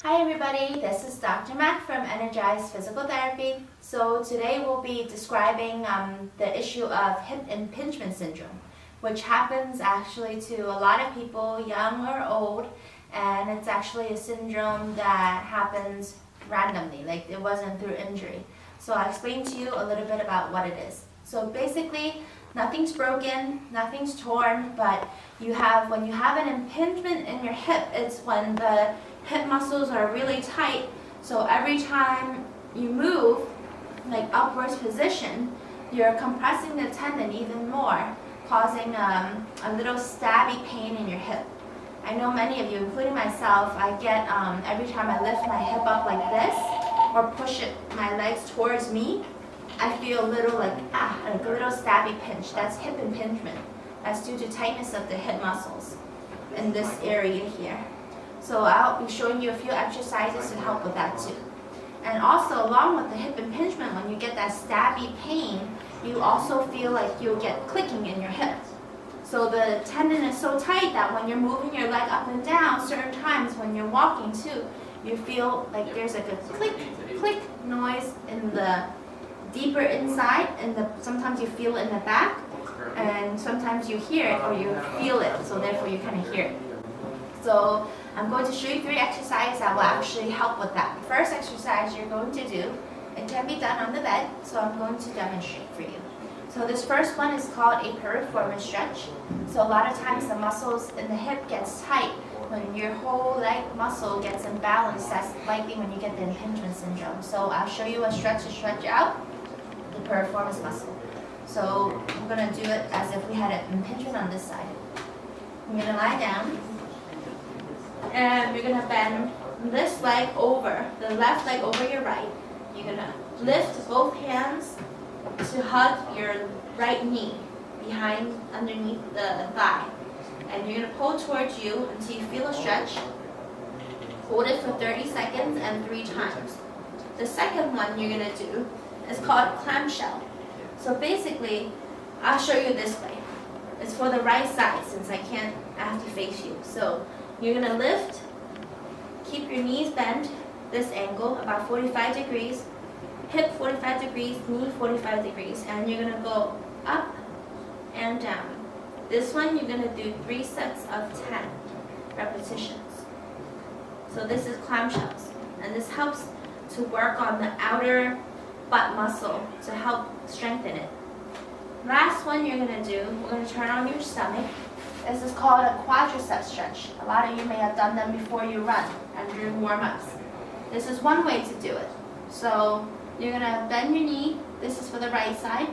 Hi everybody, this is Dr. Mac from Energize Physical Therapy. So today we'll be describing the issue of hip impingement syndrome, which happens actually to a lot of people, young or old, and it's actually a syndrome that happens randomly, like it wasn't through injury. So I'll explain to you a little bit about what it is. So basically, nothing's broken, nothing's torn, but when you have an impingement in your hip, it's when the hip muscles are really tight, so every time you move, like upwards position, you're compressing the tendon even more, causing a little stabby pain in your hip. I know many of you, including myself, I get every time I lift my hip up like this, or push my legs towards me, I feel a little like a little stabby pinch. That's hip impingement. That's due to tightness of the hip muscles in this area here. So I'll be showing you a few exercises to help with that too. And also, along with the hip impingement, when you get that stabby pain, you also feel like you'll get clicking in your hip. So the tendon is so tight that when you're moving your leg up and down, certain times when you're walking too, you feel like there's like a click, click noise in the deeper inside, and sometimes you feel it in the back, and sometimes you hear it or you feel it, so therefore you kind of hear it. So I'm going to show you 3 exercises that will actually help with that. The first exercise you're going to do, it can be done on the bed, so I'm going to demonstrate for you. So this first one is called a Piriformis stretch. So a lot of times the muscles in the hip gets tight when your whole leg muscle gets imbalanced. That's likely when you get the impingement syndrome. So I'll show you a stretch to stretch out the piriformis muscle. So I'm going to do it as if we had an impingement on this side. I'm going to lie down, and you're going to bend this leg over, the left leg over your right. You're going to lift both hands to hug your right knee underneath the thigh. And you're going to pull towards you until you feel a stretch. Hold it for 30 seconds and 3 times. The second one you're going to do is called Clamshell. So basically, I'll show you this way. It's for the right side since I have to face you. So you're going to lift, keep your knees bent, this angle, about 45 degrees, hip 45 degrees, knee 45 degrees, and you're going to go up and down. This one you're going to do 3 sets of 10 repetitions. So this is clamshells, and this helps to work on the outer butt muscle to help strengthen it. Last one you're going to do, we're going to turn on your stomach. This is called a quadricep stretch. A lot of you may have done them before you run and during warm-ups. This is one way to do it. So you're going to bend your knee, this is for the right side,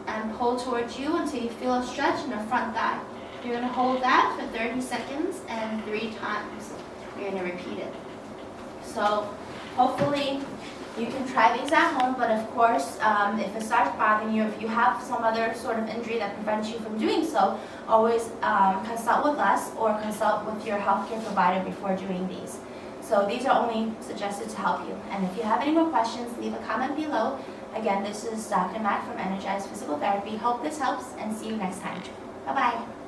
and pull towards you until you feel a stretch in the front thigh. You're going to hold that for 30 seconds and 3 times. You're going to repeat it. So hopefully you can try these at home, but of course, if it starts bothering you, if you have some other sort of injury that prevents you from doing so, always consult with us or consult with your healthcare provider before doing these. So these are only suggested to help you. And if you have any more questions, leave a comment below. Again, this is Dr. Mac from Energize Physical Therapy. Hope this helps, and see you next time. Bye-bye.